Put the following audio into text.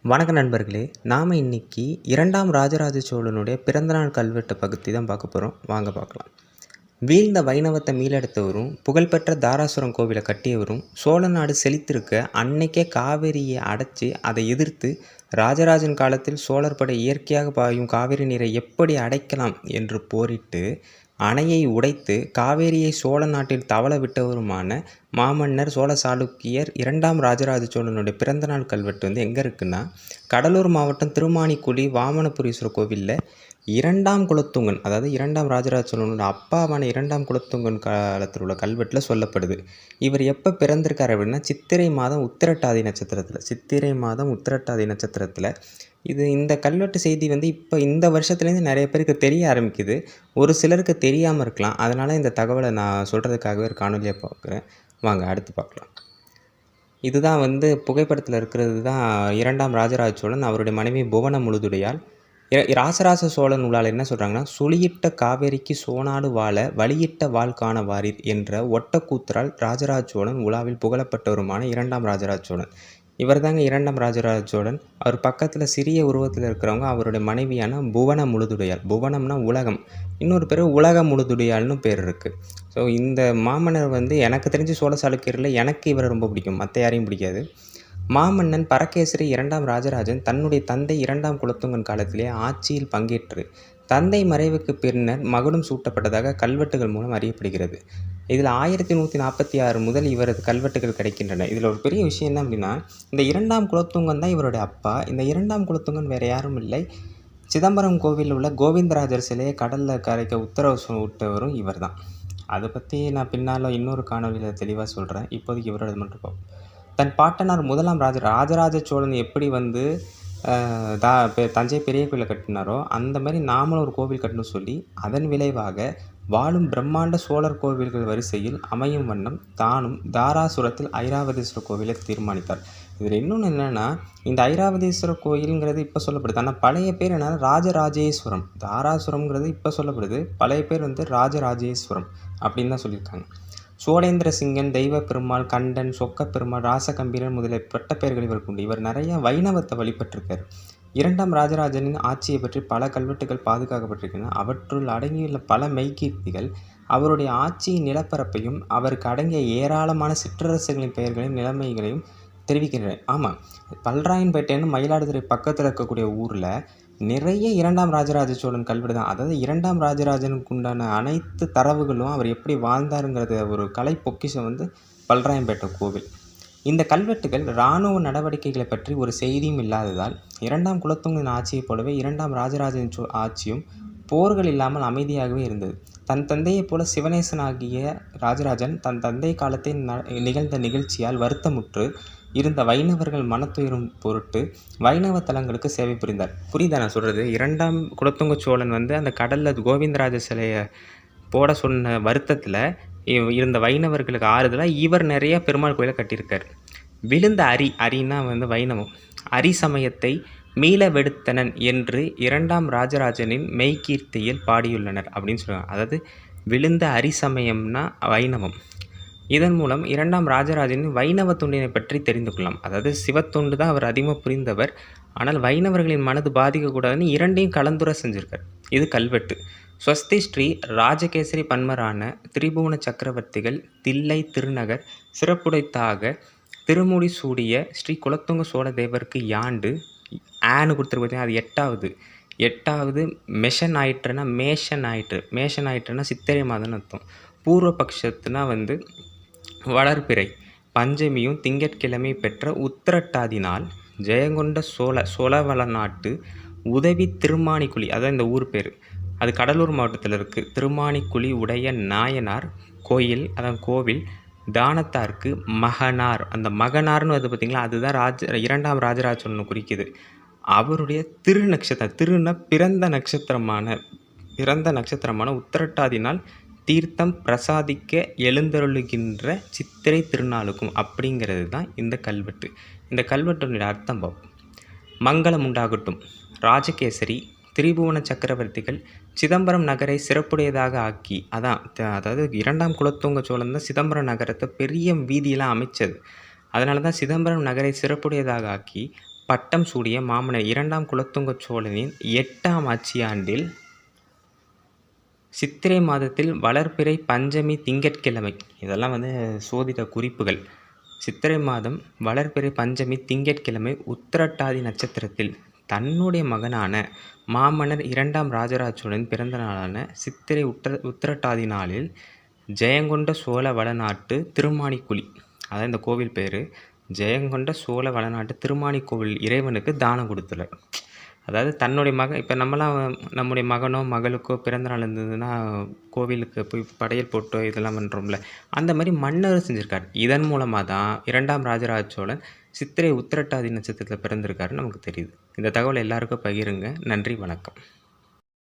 வணக்க நண்பர்களே! நாம இன்னைக்கு 2ஆம் ராஜராஜ சோழனுடைய பிறந்தநாள் கல்வெட்ட பத்தி தான் பார்க்க போறோம். வாங்க பார்க்கலாம். வீழ்ந்த வைணவத்த மீளெடுத்தவரும், புகழ்பெற்ற தாராசுரம் கோவில கட்டியவரும், சோழ நாடு செழித்திருக்க அன்னைக்கே காவிரிய அடைச்சு அதை எதிர்த்து ராஜராஜன் காலத்தில் சோழர் படை இயற்கையாக பாயும் காவிரி நீரை எப்படி அடைக்கலாம் என்று போரிட்டு அணையை உடைத்து காவேரியை சோழ நாட்டில் தவழ விட்டவருமான மாமன்னர் சோழ சாளுக்கியர் 2ஆம் ராஜராஜ சோழனுடைய பிறந்தநாள் கல்வெட்டு எங்கே இருக்குன்னா, கடலூர் மாவட்டம் திருமாணிக்குழி வாமனபுரீஸ்வரர் கோவிலில் 2ஆம் குலோத்துங்கன், அதாவது 2ஆம் ராஜராஜ சோழனோட அப்பாவான 2ஆம் குலோத்துங்கன் காலத்தில் உள்ள கல்வெட்டில் சொல்லப்படுது. இவர் எப்போ பிறந்திருக்கார் அப்படின்னா, சித்திரை மாதம் உத்திரட்டாதி நட்சத்திரத்தில். இந்த கல்வெட்டு செய்தி இப்போ இந்த வருஷத்துலேருந்து நிறைய பேருக்கு தெரிய ஆரம்பிக்குது. ஒரு சிலருக்கு தெரியாமல் இருக்கலாம். அதனால் இந்த தகவலை நான் சொல்கிறதுக்காகவே ஒரு காணொலியாக பார்க்குறேன். வாங்க அடுத்து பார்க்கலாம். இதுதான் புகைப்படத்தில் இருக்கிறது தான் 2ஆம் ராஜராஜ சோழன். அவருடைய மனைவி புவன முழுதுடையாள். ராசராச சோழன் உலால் என்ன சொல்கிறாங்கன்னா, சுழியிட்ட காவேரிக்கு சோனாடு வாழ வழியிட்ட வாள் காண வாரீர் என்ற ஒட்டக்கூத்தரால் ராஜராஜ சோழன் உலாவில் புகழப்பட்டவருமான 2ஆம் ராஜராஜ சோழன். இவர் தாங்க 2ஆம் ராஜராஜ சோழன். அவர் பக்கத்தில் சிறிய உருவத்தில் இருக்கிறவங்க அவருடைய மனைவியான புவன முழுதுடையாள். புவனம்னா உலகம், இன்னொரு பேர் உலக முழுதுடையாள்னு பேர் இருக்குது. ஸோ இந்த மாமன்னர் எனக்கு தெரிஞ்சு சோழ சாளுக்கியரில் எனக்கு இவரை ரொம்ப பிடிக்கும், மற்ற யாரையும் பிடிக்காது. மாமன்னன் பரகேசரி 2ஆம் ராஜராஜன் தன்னுடைய தந்தை 2ஆம் குலோத்துங்கன் காலத்திலே ஆட்சியில் பங்கேற்று தந்தை மறைவுக்கு பின்னர் மகுடம் சூட்டப்பட்டதாக கல்வெட்டுகள் மூலம் அறியப்படுகிறது. இதில் 1146 முதல் இவரது கல்வெட்டுகள் கிடைக்கின்றன. இதில் ஒரு பெரிய விஷயம் என்ன அப்படின்னா, இந்த 2ஆம் குலோத்துங்கன் தான் இவருடைய அப்பா. இந்த 2ஆம் குலோத்துங்கன் வேறு யாரும் இல்லை, சிதம்பரம் கோவிலில் உள்ள கோவிந்தராஜர் சிலையை கடலில் கரைக்க உத்தரவு விட்டவரும் இவர் தான். அதை பற்றி நான் பின்னால் இன்னொரு காணொலியில் தெளிவாக சொல்கிறேன். இப்போதைக்கு இவரோட மட்டும் பார்ப்போம். தன் பாட்டனார் 1ஆம் ராஜராஜ சோழன் எப்படி தஞ்சை பெரிய கோயிலை கட்டினாரோ அந்த மாதிரி நாமளும் ஒரு கோவில் கட்டணும்னு சொல்லி அதன் விளைவாக வாழும் பிரம்மாண்ட சோழர் கோவில்கள் வரிசையில் அமையும் வண்ணம் தானும் தாராசுரத்தில் ஐராவதீஸ்வரர் கோவிலை தீர்மானித்தார். இதில் இன்னொன்று என்னென்னா, இந்த ஐராவதீஸ்வரர் கோயிலுங்கிறது இப்போ சொல்லப்படுது, ஆனால் பழைய பேர் என்ன ராஜராஜேஸ்வரம். தாராசுரம்ங்கிறது இப்போ சொல்லப்படுது, பழைய பேர் ராஜராஜேஸ்வரம் அப்படின்னு தான் சொல்லியிருக்காங்க. சோழேந்திர சிங்கன், தெய்வ பெருமாள், கண்டன், சொக்க பெருமாள், ராசகம்பீரன் முதலிய பட்டப்பெயர்கள் இவருக்கு உண்டு. இவர் நிறைய வைணவத்தை வழிபட்டிருக்கார். 2ஆம் ராஜராஜனின் ஆட்சியை பற்றி பல கல்வெட்டுகள் பாதுகாக்கப்பட்டிருக்கின்றன. அவற்றுள் அடங்கியுள்ள பல மெய்கீர்த்திகள் அவருடைய ஆட்சியின் நிலப்பரப்பையும் அவருக்கு அடங்கிய ஏராளமான சிற்றரசுகளின் பெயர்களையும் நிலைமைகளையும் தெரிவிக்கின்றன. ஆமாம், பல்ராயன்பேட்டைன்னு மயிலாடுதுறை பக்கத்தில் இருக்கக்கூடிய ஊரில் நிறைய 2ஆம் ராஜராஜ சோழன் கல்வெட்டு தான். அதாவது 2ஆம் ராஜராஜனுக்கு உண்டான அனைத்து தரவுகளும் அவர் எப்படி வாழ்ந்தாருங்கிறது ஒரு கலை பொக்கிஷம் பல்ராயம்பேட்டை கோவில். இந்த கல்வெட்டுகள் இராணுவ நடவடிக்கைகளை பற்றி ஒரு செய்தியும் இல்லாததால் 2ஆம் குலோத்துங்கன் ஆட்சியைப் போலவே 2ஆம் ராஜராஜன் ஆட்சியும் போர்கள் இல்லாமல் அமைதியாகவே இருந்தது. தன் தந்தையைப் போல சிவநேசன் ஆகிய ராஜராஜன் தன் தந்தை காலத்தில் நிகழ்ந்த நிகழ்ச்சியால் வருத்தமுற்று இருந்த வைணவர்கள் மனத்துயரும் பொருட்டு வைணவ தலங்களுக்கு சேவை புரிந்தார். புரியுதா நான் சொல்கிறது? 2ஆம் குலோத்துங்க சோழன் அந்த கடலில் கோவிந்தராஜ சிலையை போட சொன்ன வருத்தத்தில் இருந்த வைணவர்களுக்கு ஆறுதலாக இவர் நிறைய பெருமாள் கோயிலை கட்டியிருக்கார். விழுந்த அரின்னா வைணவம், அரி சமயத்தை மீள வெடுத்தனன் என்று 2ஆம் ராஜராஜனின் மெய்கீர்த்தியில் பாடியுள்ளனர் அப்படின்னு சொல்லுவாங்க. அதாவது விழுந்த அரி சமயம்னா வைணவம். இதன் மூலம் 2ஆம் ராஜராஜனின் வைணவ தொண்டினை பற்றி தெரிந்து கொள்ளலாம். அதாவது சிவத்தொண்டு தான் அவர் அதிகமாக புரிந்தவர், ஆனால் வைணவர்களின் மனது பாதிக்கக்கூடாதுன்னு இரண்டையும் கலந்துரை செஞ்சுருக்கார். இது கல்வெட்டு. ஸ்வஸ்தி ஸ்ரீ ராஜகேசரி பன்மரான திரிபுவன சக்கரவர்த்திகள் தில்லை திருநகர் சிறப்புடைத்தாக திருமுடி சூடிய ஸ்ரீ குலோத்துங்க சோழ தேவருக்கு யாண்டு ஆன்னு கொடுத்துருக்கு. அது 8வது மேஷ ஞாயிற்றுனா சித்திரை மாதம்னு அர்த்தம். பூர்வ பட்சத்துனா வளர்பிறை பஞ்சமியும் திங்கட்கிழமை பெற்ற உத்திரட்டாதி நாள் ஜெயங்கொண்ட சோழவள நாட்டு உதவி திருமாணிக்குழி, அதான் இந்த ஊர் பேர், அது கடலூர் மாவட்டத்தில் இருக்குது. திருமாணிக்குழி உடைய நாயனார் கோயில், அதான் கோவில் தானத்தாருக்கு மகனார். அந்த மகனார்னு பார்த்திங்களா, அதுதான் 2ஆம் ராஜராஜ சோழன் குறிக்குது. அவருடைய திருநா பிறந்த நட்சத்திரமான உத்திரட்டாதி நாள் தீர்த்தம் பிரசாதிக்க எழுந்தருளுகின்ற சித்திரை திருநாளுக்கும் அப்படிங்கிறது தான் இந்த கல்வெட்டு. இந்த கல்வெட்டினுடைய அர்த்தம் பார்ப்போம். மங்களம் உண்டாகட்டும். ராஜகேசரி திரிபுவன சக்கரவர்த்திகள் சிதம்பரம் நகரை சிறப்புடையதாக ஆக்கி, அதாவது 2ஆம் குலோத்துங்க சோழன் தான் சிதம்பரம் நகரத்தை பெரிய வீதியெல்லாம் அமைச்சது. அதனால தான் சிதம்பரம் நகரை சிறப்புடையதாக ஆக்கி பட்டம் சூடிய மாமன்னர் 2ஆம் குலோத்துங்க சோழனின் 8ஆம் ஆட்சியாண்டில் சித்திரை மாதத்தில் வளர்பிறை பஞ்சமி திங்கட்கிழமை, இதெல்லாம் சோதிட குறிப்புகள். சித்திரை மாதம் வளர்பிறை பஞ்சமி திங்கட்கிழமை உத்திரட்டாதி நட்சத்திரத்தில் தன்னுடைய மகனான மாமன்னர் 2ஆம் ராஜராஜ சோழன் பிறந்த நாளான சித்திரை உத்திரட்டாதி நாளில் ஜெயங்கொண்ட சோழ வளநாட்டு திருமாணிக்குழி, அதான் இந்த கோவில் பேர், ஜெயங்கொண்ட சோழ வளநாட்டு திருமாணிக்கோவில் இறைவனுக்கு தானம் கொடுத்துள்ளார். அதாவது தன்னுடைய மகன், இப்போ நம்முடைய மகனோ மகளுக்கோ பிறந்தநாள் இருந்ததுன்னா கோவிலுக்கு போய் படையல் போட்டோ இதெல்லாம் பண்ணுறோம்ல, அந்த மாதிரி மன்னர் செஞ்சுருக்கார். இதன் மூலமாக தான் 2ஆம் ராஜராஜ சோழன் சித்திரை உத்திரட்டாதி நட்சத்திரத்தில் பிறந்திருக்காருன்னு நமக்கு தெரியுது. இந்த தகவலை எல்லாருக்கும் பகிருங்க. நன்றி, வணக்கம்.